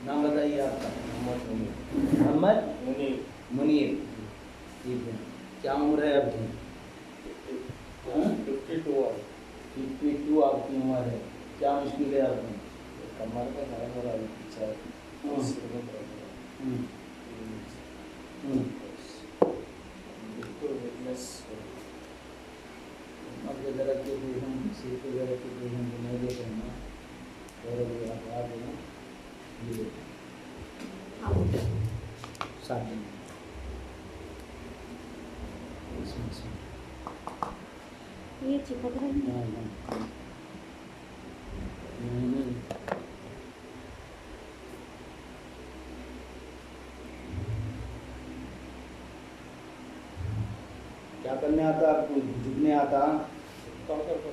नाम बताइए आपका। मोहम्मद मोहम्मद मुनीर। मुनीर। ठीक है। क्या उम्र है आपकी? 52 और 52 आपकी उम्र है। क्या मुश्किल है आपको? कमर का नरम हो रहा है पीछे हाँ। सिर में दर्द हो रहा हम्म, है। हम्म। बिल्कुल वीकनेस आपके दर्द के पेशेंट, सिर के दर्द के पेशेंट को नहीं देते हैं ना, और ये आप है ना, ये साथ में इसमें ये चिपक रहा है। हाँ हाँ नहीं, क्या करने आता आपको? झुकने आता? काउंटर पर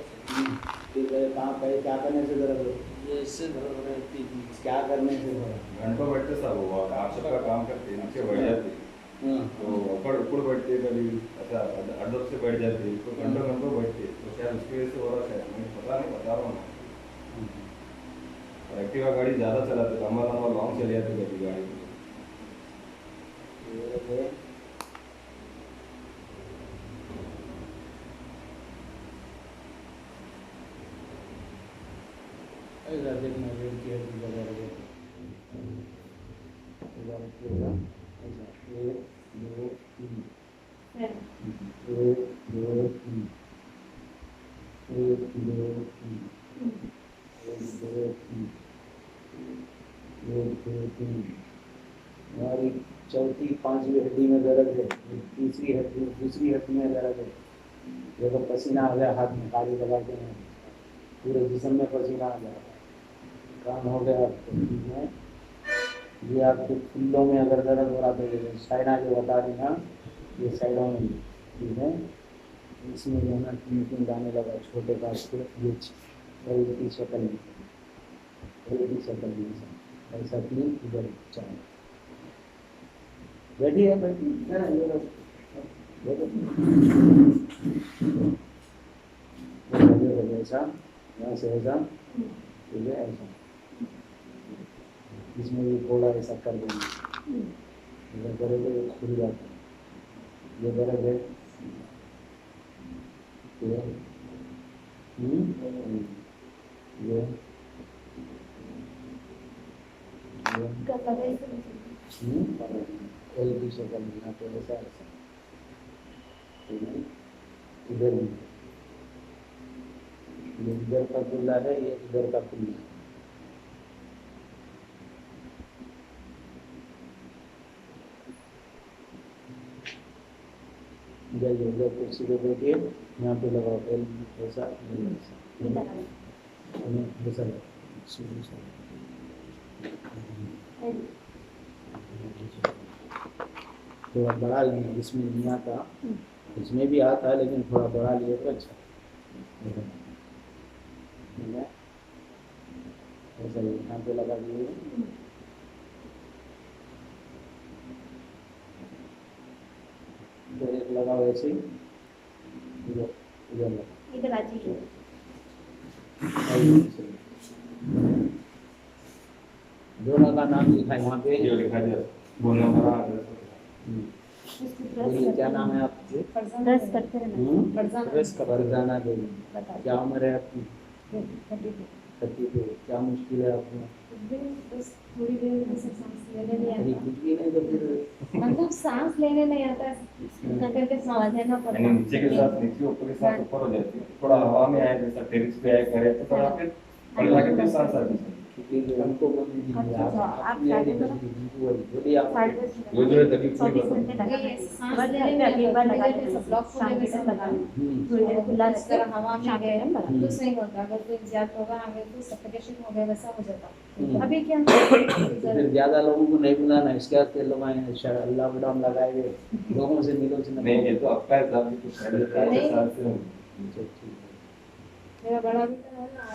फिर कहाँ पे क्या करने से दर्द हो? ये इससे दर्द हो रहा है 3 क्या करने से हो रहा? घंटों बैठते सब हुआ आप सबका काम करते नीचे बैठ जाते हाँ तो ऊपर ऊपर बैठते कभी ऐसा अड्डों से बैठ जाते तो घंटों घंटों बैठते तो शायद उसकी वजह से हो रहा है मुझे पता नहीं बता रहा हूँ और एक्टिवा गाड़ी ज़्यादा चलाते लंबा लंबा लॉन्ग चले जाते कभी गाड़ी ये है। ऐसा देखना रेड की हड्डी लगा रहे ऐसा रखिएगा। ऐसा 1 2 3 1 2 3 1 2 3 1 2 3 1 2 3। हमारी चौथी पांचवी हड्डी में दर्द है, तीसरी हड्डी दूसरी हड्डी में दर्द है। जब पसीना आ गया हाथ में काली लगाते हैं, पूरे जिस्म में पसीना आ गया, काम हो गया आपको। ठीक है, ये आपके फुल्लों में अगर दर्द हो रहा तो साइडा जो बता रही ना, ये साइडों में। ठीक है, इसमें जो है ना तीन दाने लगा छोटे काट के, ये की शक्ल में की शक्ल में ऐसा 3 इधर 4 बैठी है बैठी है ना, ये देखो ऐसा, यहाँ से ऐसा, ठीक है ऐसा, इसमें भी थोड़ा ऐसा कर देंगे, इधर करोगे तो खुल जाता है। ये दर्द है, ये ये एल की शक्ल में यहाँ पे ऐसा ऐसा, ठीक है। इधर भी ये इधर का कुल्ला है, ये इधर का कुल्ला है। जाइए इधर कुर्सी पे बैठिए, यहाँ पे लगाओ एल ऐसा ऐसा थोड़ा बढ़ा लेंगे, इसमें नहीं आता, इसमें भी आता है लेकिन थोड़ा बढ़ा लिए तो अच्छा। ठीक है, ऐसा ही यहाँ पे लगा दिए, इधर एक लगाओ ऐसे ही, इधर इधर लगा इधर आ जाइए। दोनों का नाम लिखा है वहाँ पे। ये लिखा दिया बोलना पड़ा बोलिए क्या नाम है आपके? प्रेस करते रहना। प्रेस का फरजाना देवी। बता क्या उम्र है आपकी? 32। क्या मुश्किल है आपको? बस थोड़ी देर में से सांस लेने नहीं अरे आता, कुछ भी नहीं तो फिर मतलब सांस लेने नहीं आता, करके सांस लेना पड़ता यानी नीचे के साथ नीचे ऊपर के साथ ऊपर हो जाती है थोड़ा हवा में आए जैसा टेरिस पे आए करे तो थोड़ा फिर पलटा के फिर सांस आती है क्योंकि हमको बोल दीजिए आप अपनी आईडी कर दीजिए, बोलिए आप। वो जो है तकलीफ नहीं 24 बता घंटे लगा सांस लेने में अभी एक बार लगा देते ब्लॉक होने में सब लगा थोड़ी देर खुला इस तरह हवा में गए लगा तो सही होता, अगर कोई ज्यादा होगा आगे तो सफोकेशन हो गया वैसा हो जाता। अभी क्या फिर ज्यादा लोगों को नहीं बुलाना, इसके वास्ते लोग आए लॉकडाउन लगाए हुए, लोगों से मिलो से नहीं ये तो आपका है साहब कुछ नहीं। साल से ठीक है। मेरा बड़ा बेटा है ना